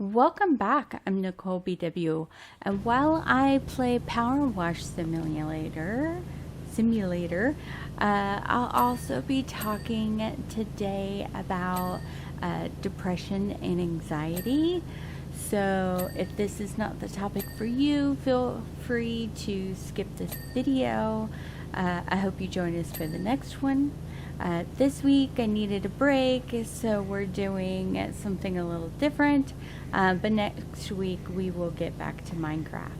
Welcome back. I'm Nicolbw, and while I play PowerWash simulator, I'll also be talking today about depression and anxiety. So if this is not the topic for you, feel free to skip this video. I hope you join us for the next one. This week I needed a break, so we're doing something a little different, but next week we will get back to Minecraft.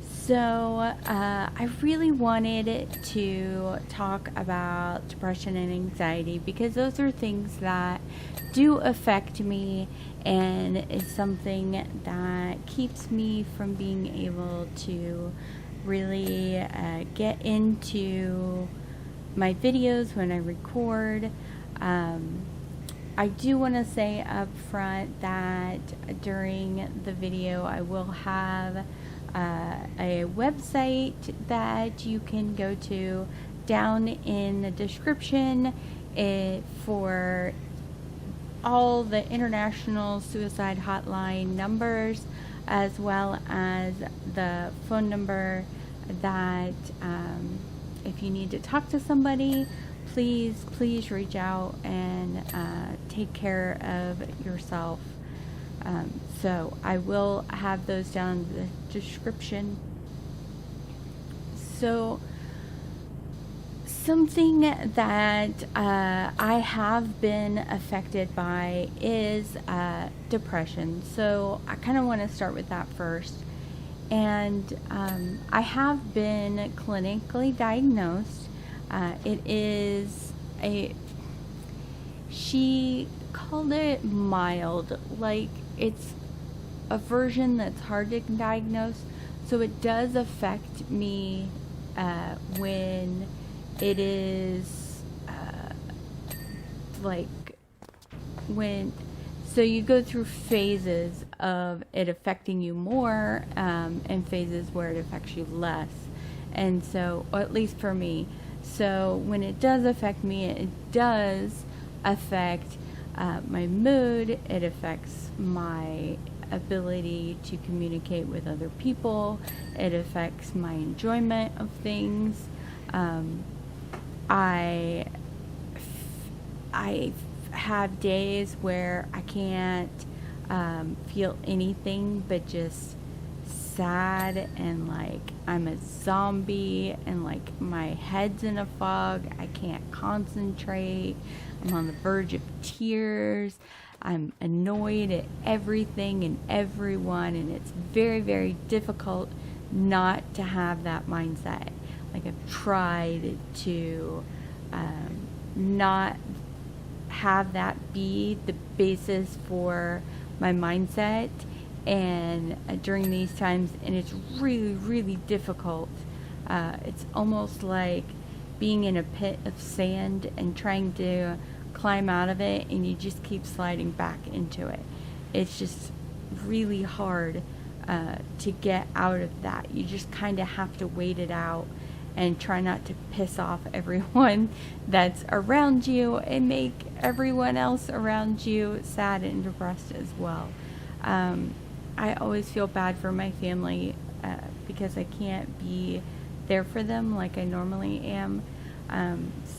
So I really wanted to talk about depression and anxiety because those are things that do affect me and is something that keeps me from being able to really get into my videos when I record. I do want to say up front that during the video I will have a website that you can go to down in the description for all the international suicide hotline numbers, as well as the phone number that if you need to talk to somebody, please reach out and take care of yourself. So I will have those down in the description. So something that I have been affected by is depression. So I kind of want to start with that first. And I have been clinically diagnosed. She called it mild, like it's a version that's hard to diagnose. So it does affect me when it is so you go through phases of it affecting you more and phases where it affects you less. And so, or at least for me, so when it does affect me, it does affect my mood, it affects my ability to communicate with other people, it affects my enjoyment of things. I have days where I can't feel anything but just sad and like I'm a zombie and like my head's in a fog. I can't concentrate. I'm on the verge of tears. I'm annoyed at everything and everyone, and it's very, very difficult not to have that mindset. Like I've tried to not have that be the basis for my mindset and during these times, and it's really, really difficult. It's almost like being in a pit of sand and trying to climb out of it, and you just keep sliding back into it. It's just really hard to get out of that. You just kind of have to wait it out and try not to piss off everyone that's around you and make everyone else around you sad and depressed as well. I always feel bad for my family because I can't be there for them like I normally am.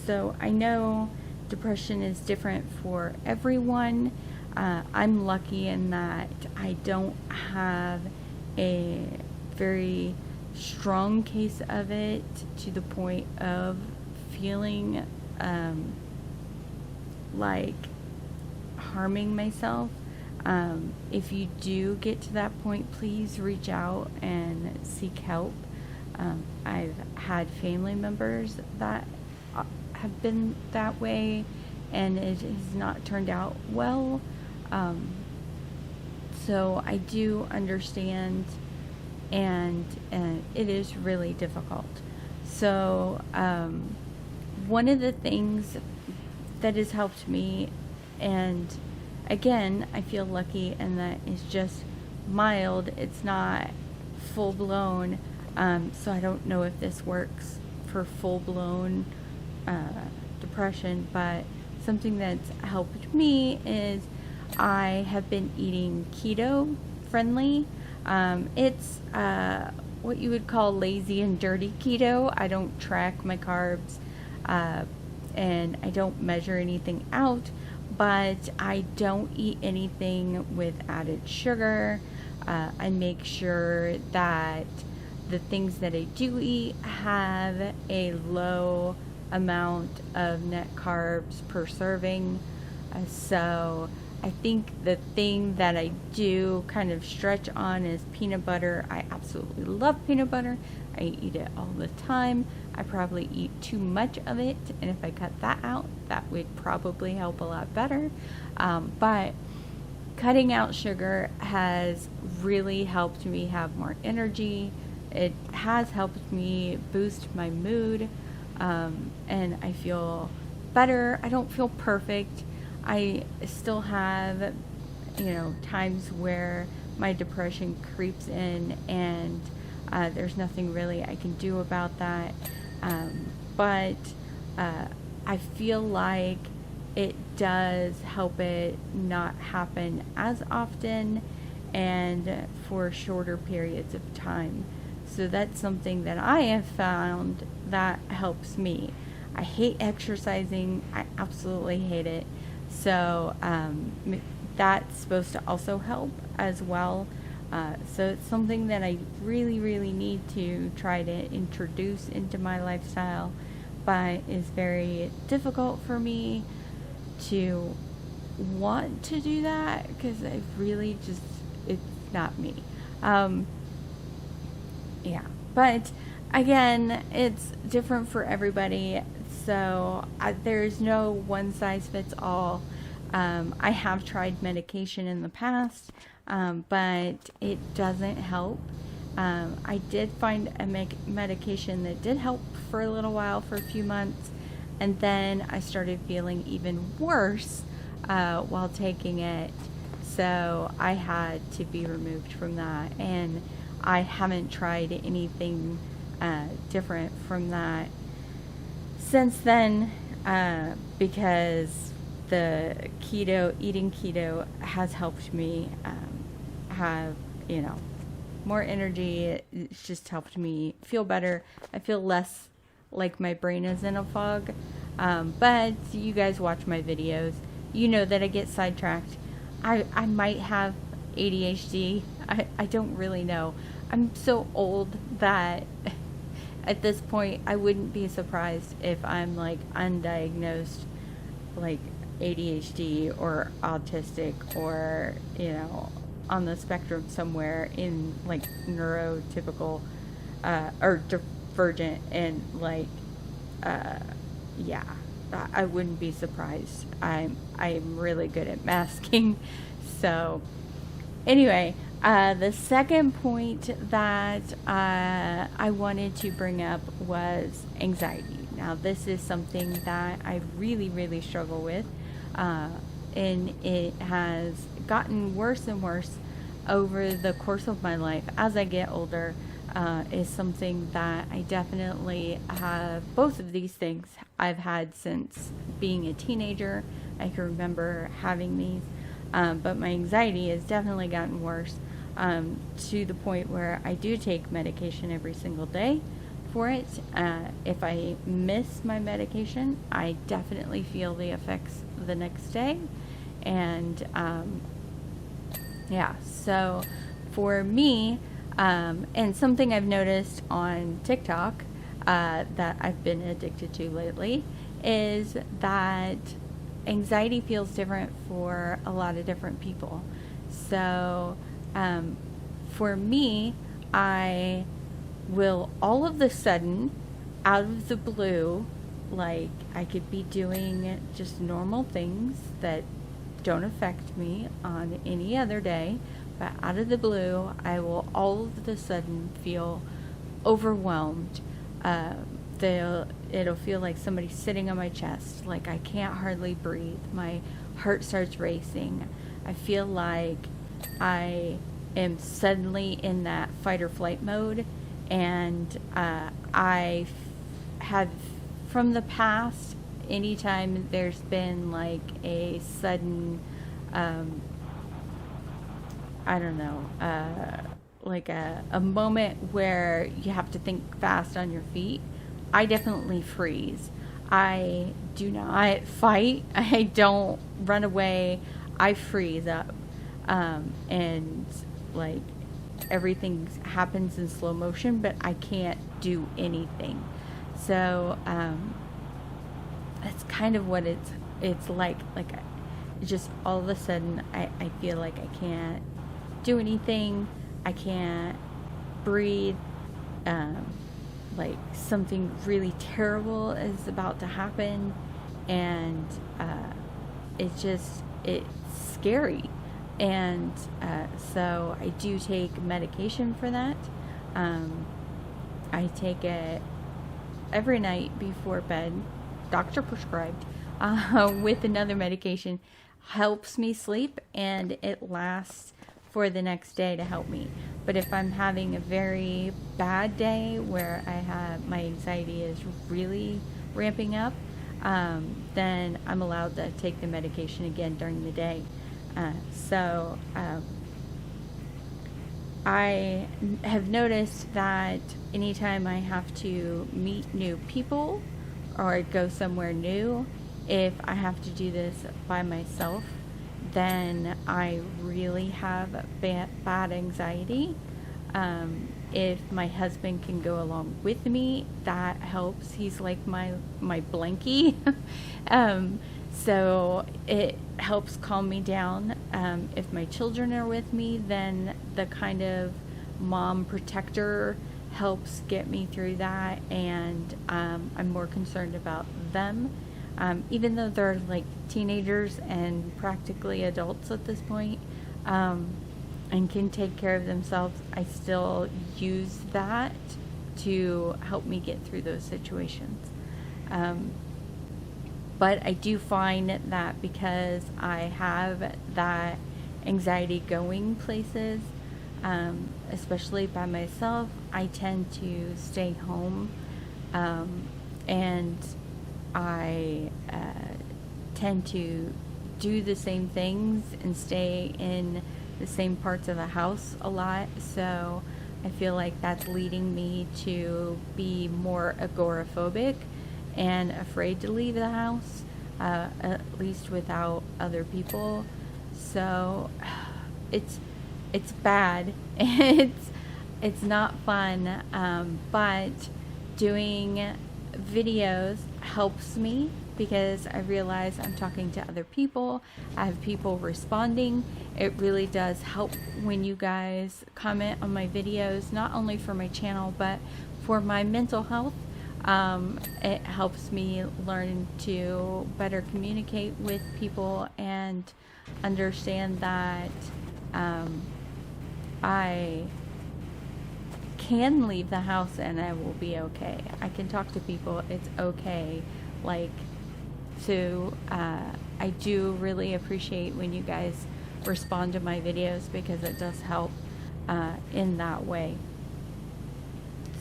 So I know depression is different for everyone. I'm lucky in that I don't have a very strong case of it to the point of feeling like harming myself. If you do get to that point, please reach out and seek help. I've had family members that have been that way, and it has not turned out well. So I do understand, and it is really difficult. So one of the things that has helped me, and again, I feel lucky in that it's just mild, it's not full blown, so I don't know if this works for full blown depression, but something that's helped me is I have been eating keto friendly. It's what you would call lazy and dirty keto. I don't track my carbs, and I don't measure anything out, but I don't eat anything with added sugar. I make sure that the things that I do eat have a low amount of net carbs per serving. So I think the thing that I do kind of stretch on is peanut butter. I absolutely love peanut butter. I eat it all the time. I probably eat too much of it, and if I cut that out, that would probably help a lot better. But cutting out sugar has really helped me have more energy. It has helped me boost my mood, and I feel better. I don't feel perfect. I still have, times where my depression creeps in, and there's nothing really I can do about that. But I feel like it does help it not happen as often and for shorter periods of time. So that's something that I have found that helps me. I hate exercising. I absolutely hate it. So that's supposed to also help as well. So it's something that I really, really need to try to introduce into my lifestyle, but is very difficult for me to want to do that because I really just, it's not me. Yeah, but again, it's different for everybody. So there's no one size fits all. I have tried medication in the past, but it doesn't help. I did find a medication that did help for a little while, for a few months, and then I started feeling even worse while taking it. So I had to be removed from that, and I haven't tried anything different from that since then, because the eating keto has helped me have, more energy. It's just helped me feel better. I feel less like my brain is in a fog. But you guys watch my videos. You know that I get sidetracked. I might have ADHD. I don't really know. I'm so old that at this point I wouldn't be surprised if I'm like undiagnosed, like ADHD or autistic, or on the spectrum somewhere in like neurotypical or divergent, and like yeah, I wouldn't be surprised. I'm really good at masking. So anyway, the second point that I wanted to bring up was anxiety. Now, this is something that I really, really struggle with, and it has gotten worse and worse over the course of my life as I get older. Is something that I definitely have. Both of these things I've had since being a teenager. I can remember having these, but my anxiety has definitely gotten worse, to the point where I do take medication every single day for it. If I miss my medication, I definitely feel the effects the next day. And yeah, so for me, and something I've noticed on TikTok that I've been addicted to lately is that anxiety feels different for a lot of different people. So for me, I will all of the sudden, out of the blue, like I could be doing just normal things that don't affect me on any other day, but out of the blue, I will all of a sudden feel overwhelmed. It'll feel like somebody's sitting on my chest, like I can't hardly breathe. My heart starts racing. I feel like I am suddenly in that fight or flight mode, and I have, from the past, anytime there's been like a sudden um, I don't know, like a moment where you have to think fast on your feet, I definitely freeze. I do not fight. I don't run away. I freeze up. And like everything happens in slow motion, but I can't do anything. So that's kind of what it's like. Like just all of a sudden, I feel like I can't do anything. I can't breathe. Like something really terrible is about to happen, and it's scary. And so I do take medication for that. I take it every night before bed, doctor prescribed, with another medication. Helps me sleep, and it lasts for the next day to help me. But if I'm having a very bad day where my anxiety is really ramping up, then I'm allowed to take the medication again during the day. So I have noticed that anytime I have to meet new people or go somewhere new, if I have to do this by myself, then I really have bad anxiety. If my husband can go along with me, that helps. He's like my blankie. So it helps calm me down. If my children are with me, then the kind of mom protector helps get me through that, and I'm more concerned about them. Even though they're like teenagers and practically adults at this point, and can take care of themselves, I still use that to help me get through those situations. But I do find that because I have that anxiety going places, especially by myself, I tend to stay home, and I tend to do the same things and stay in the same parts of the house a lot. So I feel like that's leading me to be more agoraphobic and afraid to leave the house, at least without other people. So it's bad. It's not fun, but doing videos helps me because I realize I'm talking to other people. I have people responding. It really does help when you guys comment on my videos, not only for my channel, but for my mental health. It helps me learn to better communicate with people and understand that I can leave the house and I will be okay. I can talk to people. It's okay. So I do really appreciate when you guys respond to my videos because it does help in that way.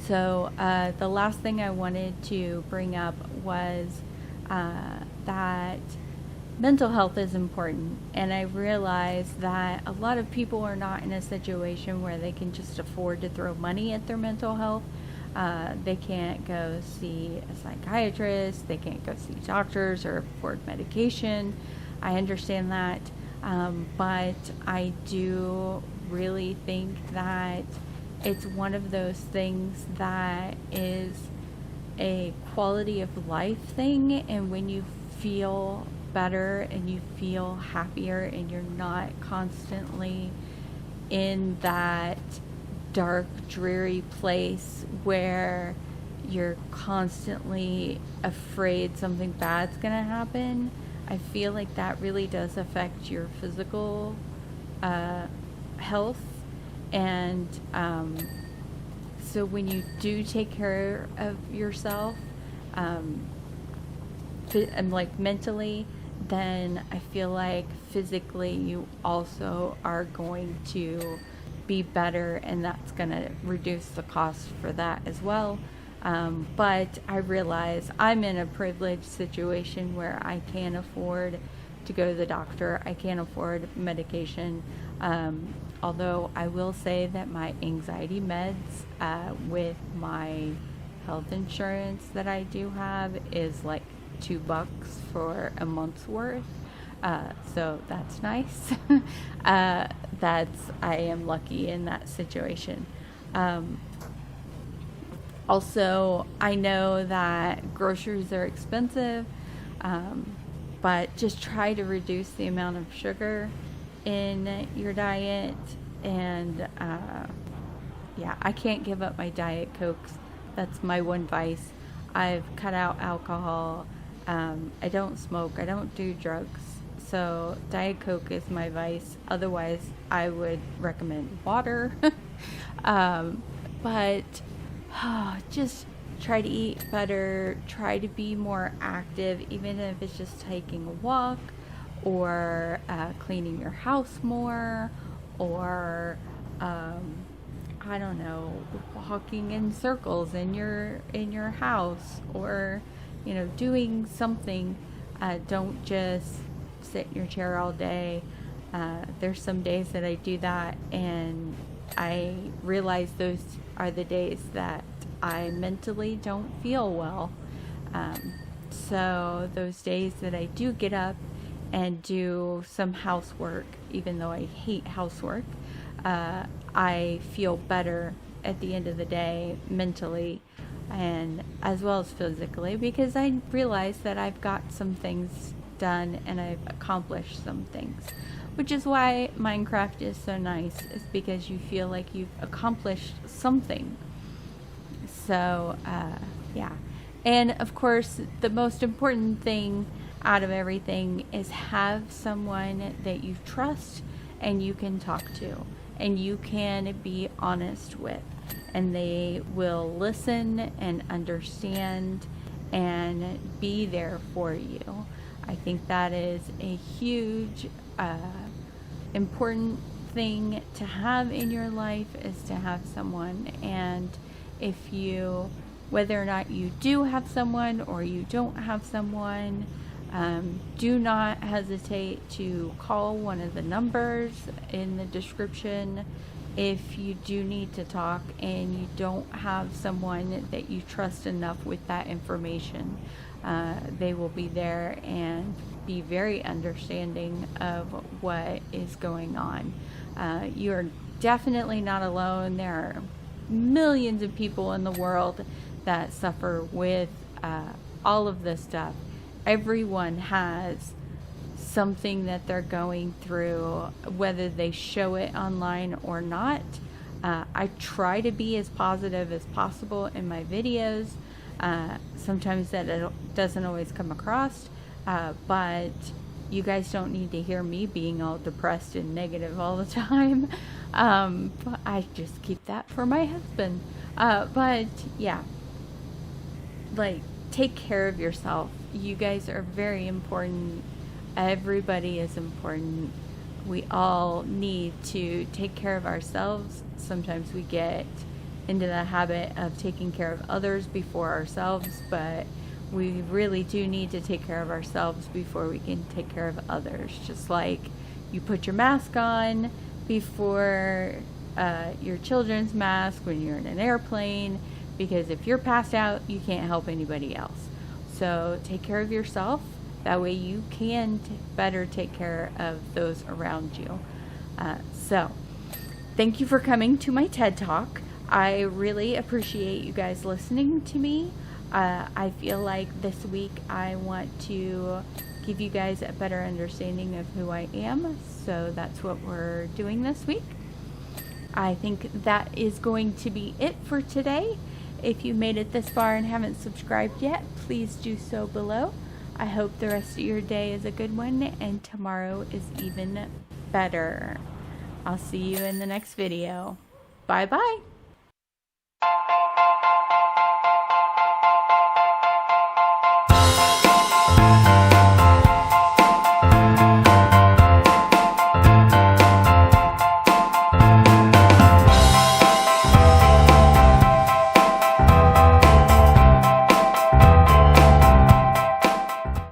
So the last thing I wanted to bring up was that mental health is important, and I realize that a lot of people are not in a situation where they can just afford to throw money at their mental health. They can't go see a psychiatrist, they can't go see doctors or afford medication. I understand that, but I do really think that it's one of those things that is a quality of life thing, and when you feel better and you feel happier and you're not constantly in that dark, dreary place where you're constantly afraid something bad's gonna happen, I feel like that really does affect your physical health. And so when you do take care of yourself, mentally, then I feel like physically you also are going to be better, and that's going to reduce the cost for that as well. But I realize I'm in a privileged situation where I can afford to go to the doctor. I can't afford medication. Although I will say that my anxiety meds with my health insurance that I do have is like $2 for a month's worth. So that's nice. I am lucky in that situation. Also, I know that groceries are expensive, but just try to reduce the amount of sugar in your diet. And yeah, I can't give up my Diet Cokes. That's my one vice. I've cut out alcohol. I don't smoke. I don't do drugs. So Diet Coke is my vice. Otherwise, I would recommend water. But just try to eat better. Try to be more active, even if it's just taking a walk, or cleaning your house more, or I don't know, walking in circles in your house, or doing something. Don't just sit in your chair all day. There's some days that I do that, and I realize those are the days that I mentally don't feel well. So those days that I do get up and do some housework, even though I hate housework, I feel better at the end of the day mentally, and as well as physically, because I realize that I've got some things done and I've accomplished some things, which is why Minecraft is so nice, is because you feel like you've accomplished something. So yeah, and of course the most important thing out of everything is have someone that you trust and you can talk to and you can be honest with, and they will listen and understand and be there for you. I think that is a huge important thing to have in your life, is to have someone. And if you, whether or not you do have someone or you don't have someone, do not hesitate to call one of the numbers in the description if you do need to talk and you don't have someone that you trust enough with that information. They will be there and be very understanding of what is going on. You're definitely not alone. There are millions of people in the world that suffer with all of this stuff. Everyone has something that they're going through, whether they show it online or not. I try to be as positive as possible in my videos. Sometimes that doesn't always come across, but you guys don't need to hear me being all depressed and negative all the time. But I just keep that for my husband. But yeah, like, take care of yourself. You guys are very important. Everybody is important. We all need to take care of ourselves. Sometimes we get into the habit of taking care of others before ourselves, but we really do need to take care of ourselves before we can take care of others. Just like you put your mask on before your children's mask when you're in an airplane, because if you're passed out, you can't help anybody else. So take care of yourself. That way you can better take care of those around you. So thank you for coming to my TED Talk. I really appreciate you guys listening to me. I feel like this week I want to give you guys a better understanding of who I am. So that's what we're doing this week. I think that is going to be it for today. If you made it this far and haven't subscribed yet, please do so below. I hope the rest of your day is a good one and tomorrow is even better. I'll see you in the next video. Bye bye.